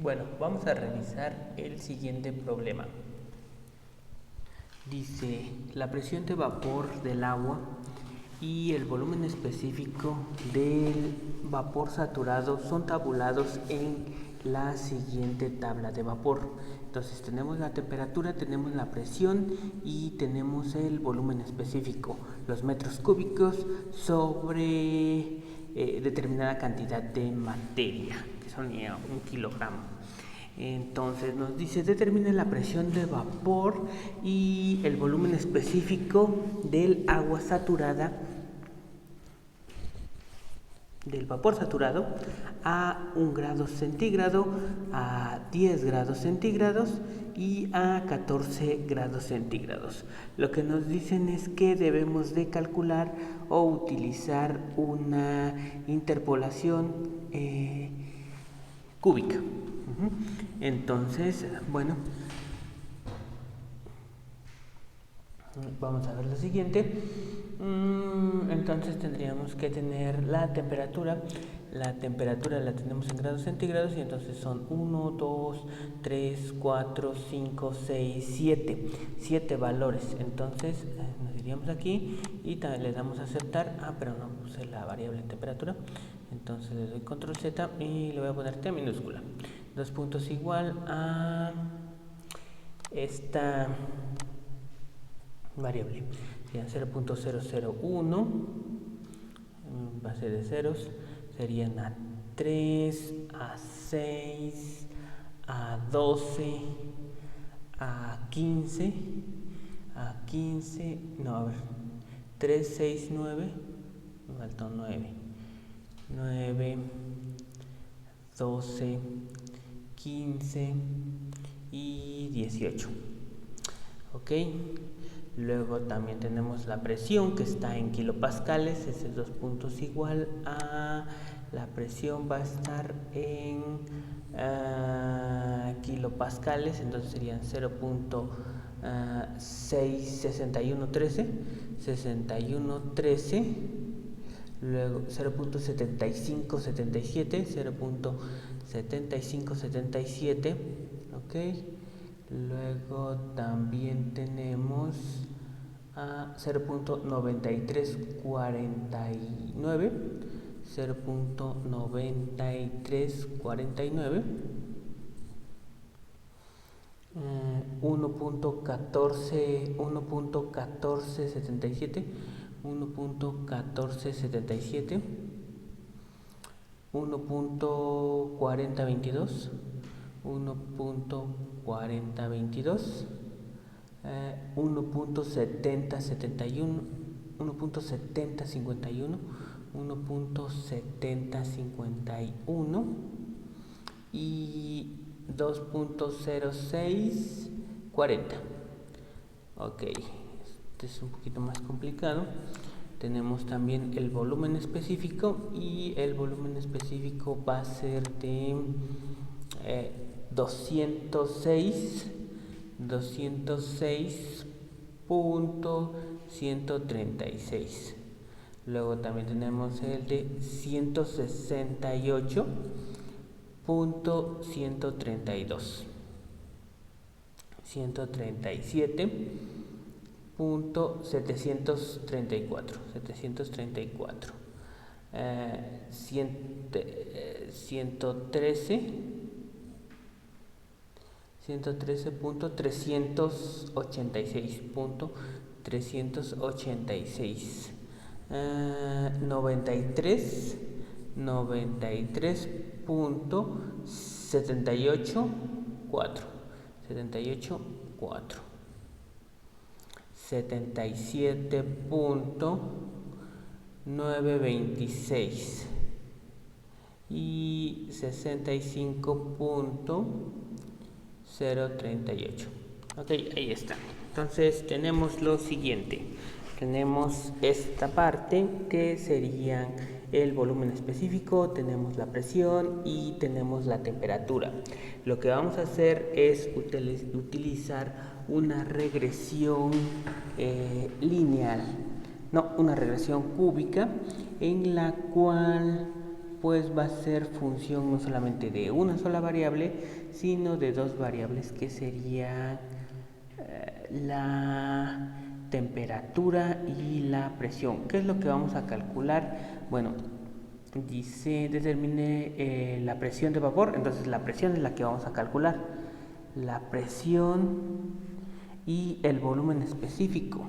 Bueno, vamos a revisar el siguiente problema. Dice, la presión de vapor del agua y el volumen específico del vapor saturado son tabulados en la siguiente tabla de vapor. Entonces tenemos la temperatura, tenemos la presión y tenemos el volumen específico, los metros cúbicos sobre determinada cantidad de materia, que son 1 kilogramo. Entonces nos dice, determine la presión de vapor y el volumen específico del agua saturada, del vapor saturado a 1 grado centígrado, a 10 grados centígrados y a 14 grados centígrados. Lo que nos dicen es que debemos de calcular o utilizar una interpolación cúbica. Entonces, bueno, vamos a ver lo siguiente. Entonces tendríamos que tener la temperatura. La temperatura la tenemos en grados centígrados y entonces son 1, 2, 3, 4, 5, 6, 7. 7 valores. Entonces nos iríamos aquí y también le damos a aceptar. Pero no puse la variable temperatura. Entonces le doy control Z y le voy a poner T minúscula. 2 puntos igual a esta variable. Serían 0.001, base de ceros, serían a 3, a 6, a 12, a 15, a 15, no, a ver, 3, 6, 9, me faltó 9, 9, 12, 15 y 18. Ok. Luego también tenemos la presión que está en kilopascales, ese 2 puntos igual a la presión va a estar en kilopascales, entonces serían 0.6113, luego 0.7577, 0.7577, ok. Luego también tenemos a 0.9349, 0.9349, 1.1477, 1.1477, 1.4022, 1.4022, 1.7071, 1.7051, 1.7051 y 2.0640. Ok, este es un poquito más complicado. Tenemos también el volumen específico y el volumen específico va a ser de 206.136. Luego también tenemos el de 168.132, 137.734, 113.386, 93.78.4, 77.926 y 65.038. Ok, ahí está. Entonces tenemos lo siguiente. Tenemos esta parte que sería el volumen específico, tenemos la presión y tenemos la temperatura. Lo que vamos a hacer es utilizar una regresión lineal, no, una regresión cúbica, en la cual pues va a ser función no solamente de una sola variable, sino de dos variables que serían la temperatura y la presión. ¿Qué es lo que vamos a calcular? Bueno, dice determine la presión de vapor, entonces la presión es la que vamos a calcular. La presión y el volumen específico.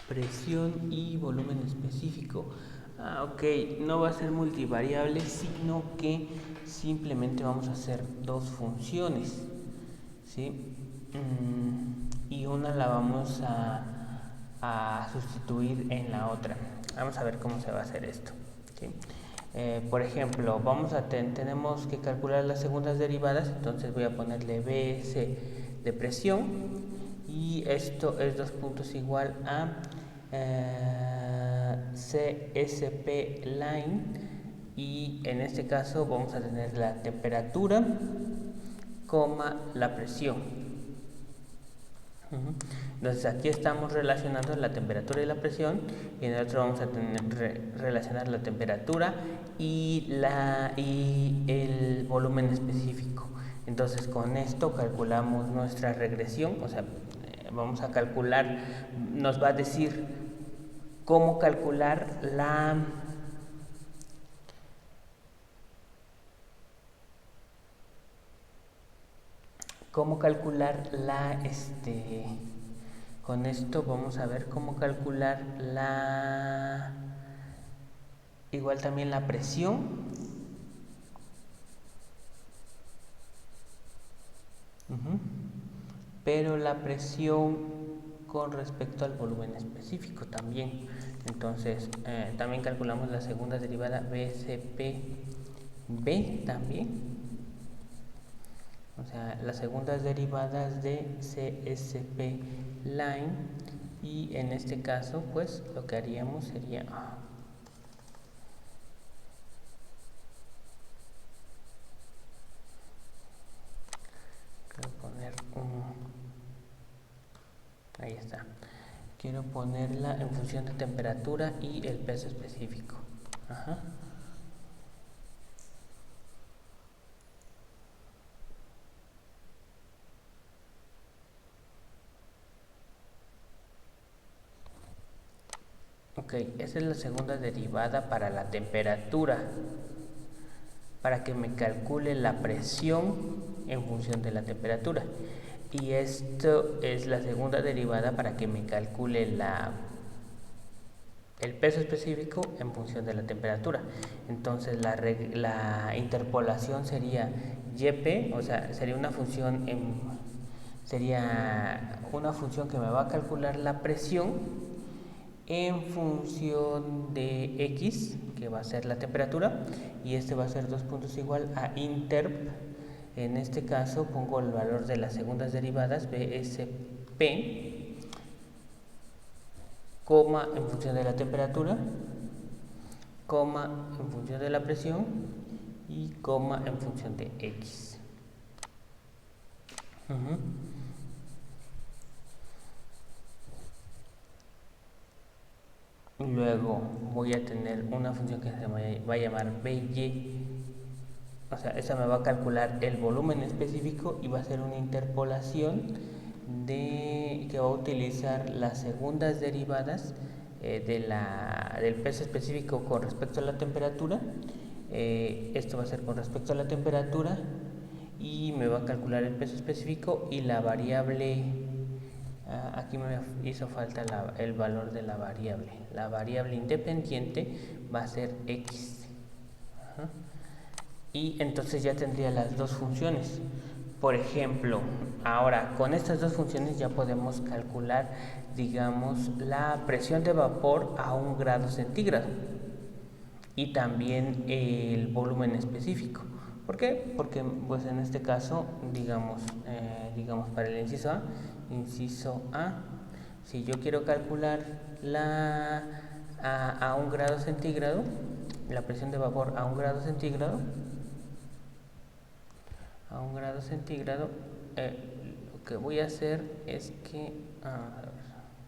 Presión y volumen específico. Ok, no va a ser multivariable, sino que simplemente vamos a hacer dos funciones, ¿sí? Y una la vamos a sustituir en la otra. Vamos a ver cómo se va a hacer esto, ¿sí? Por ejemplo, tenemos que calcular las segundas derivadas, entonces voy a ponerle Bs de presión y esto es 2 puntos igual a CSP line, y en este caso vamos a tener la temperatura, la presión. Entonces aquí estamos relacionando la temperatura y la presión, y en el otro vamos a relacionar la temperatura y el volumen específico. Entonces con esto calculamos nuestra regresión, o sea, vamos a calcular, nos va a decir cómo calcular la con esto vamos a ver cómo calcular igual también la presión. Pero la presión con respecto al volumen específico también. Entonces también calculamos la segunda derivada BCPB también, o sea, las segundas derivadas de CSP line, y en este caso pues lo que haríamos sería ahí está, quiero ponerla en función de temperatura y el peso específico. Ok, esa es la segunda derivada para la temperatura, para que me calcule la presión en función de la temperatura. Y esto es la segunda derivada para que me calcule el peso específico en función de la temperatura. Entonces la interpolación sería YP, o sea, sería una función que me va a calcular la presión en función de X, que va a ser la temperatura, y este va a ser 2 puntos igual a interp. En este caso pongo el valor de las segundas derivadas BSP, coma en función de la temperatura, coma en función de la presión y coma en función de X. Luego voy a tener una función que se va a llamar BY, o sea, esa me va a calcular el volumen específico y va a ser una interpolación que va a utilizar las segundas derivadas del peso específico con respecto a la temperatura. Esto va a ser con respecto a la temperatura y me va a calcular el peso específico y la variable. Aquí me hizo falta el valor de la variable. La variable independiente va a ser X. Y entonces ya tendría las dos funciones. Por ejemplo, ahora con estas dos funciones ya podemos calcular, digamos, la presión de vapor a 1 grado centígrado y también el volumen específico. ¿Por qué? Porque pues en este caso, digamos para el inciso A, si yo quiero calcular a 1 grado centígrado, la presión de vapor a 1 grado centígrado, que voy a hacer es que,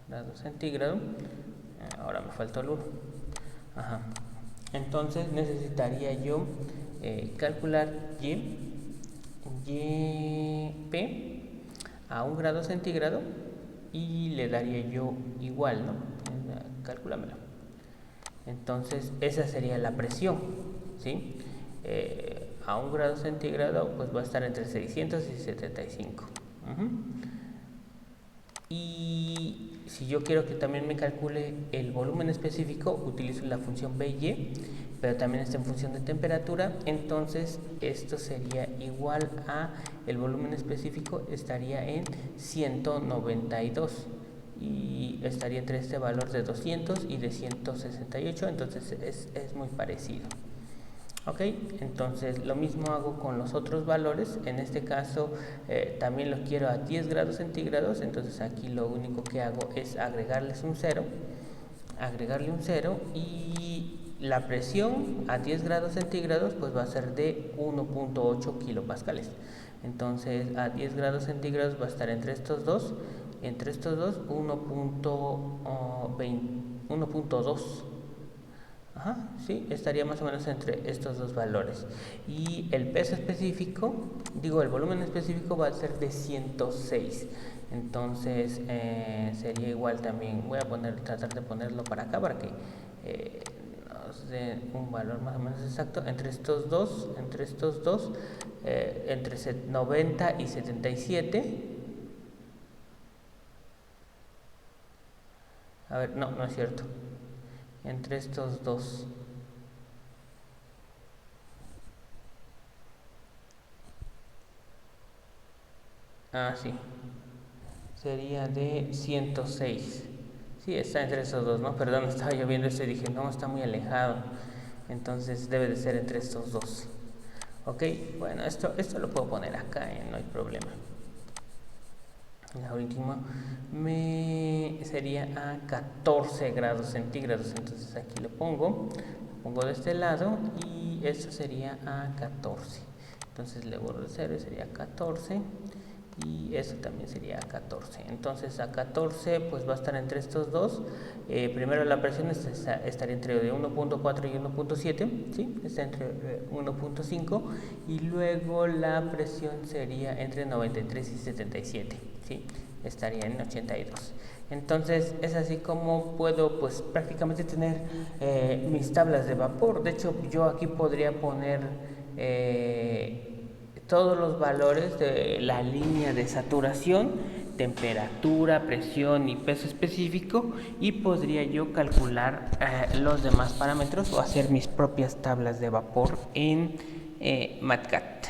grado centígrado, ahora me falta el 1. Entonces necesitaría yo calcular P a 1 grado centígrado y le daría yo igual, ¿no? Calcúlamelo. Entonces esa sería la presión, ¿sí? A 1 grado centígrado pues va a estar entre 600 y 75. Y si yo quiero que también me calcule el volumen específico, utilizo la función BY, pero también está en función de temperatura. Entonces esto sería igual a el volumen específico, estaría en 192 y estaría entre este valor de 200 y de 168. Entonces es muy parecido. Ok, entonces lo mismo hago con los otros valores. En este caso también lo quiero a 10 grados centígrados. Entonces aquí lo único que hago es agregarle un 0 y la presión a 10 grados centígrados pues va a ser de 1.8 kilopascales. Entonces a 10 grados centígrados va a estar entre estos dos 1.2. Sí, estaría más o menos entre estos dos valores. Y el peso específico, el volumen específico va a ser de 106. Entonces sería igual también. Voy a tratar de ponerlo para acá para que nos dé un valor más o menos exacto. Entre estos dos, entre 90 y 77. A ver, no es cierto. Entre estos dos. Sí. Sería de 106. Sí, está entre esos dos, ¿no? Perdón, estaba yo viendo esto y dije, no, está muy alejado. Entonces debe de ser entre estos dos. Ok, bueno, esto lo puedo poner acá, no hay problema. La última sería a 14 grados centígrados. Entonces aquí lo pongo de este lado y esto sería a 14. Entonces le borro el 0 y sería 14 y eso también sería a 14. Entonces a 14 pues va a estar entre estos dos. Primero la presión estaría entre 1.4 y 1.7, ¿sí? Está entre 1.5 y luego la presión sería entre 93 y 77, ¿sí? Estaría en 82. Entonces es así como puedo pues prácticamente tener mis tablas de vapor. De hecho yo aquí podría poner todos los valores de la línea de saturación, temperatura, presión y peso específico, y podría yo calcular los demás parámetros o hacer mis propias tablas de vapor en MATCAT.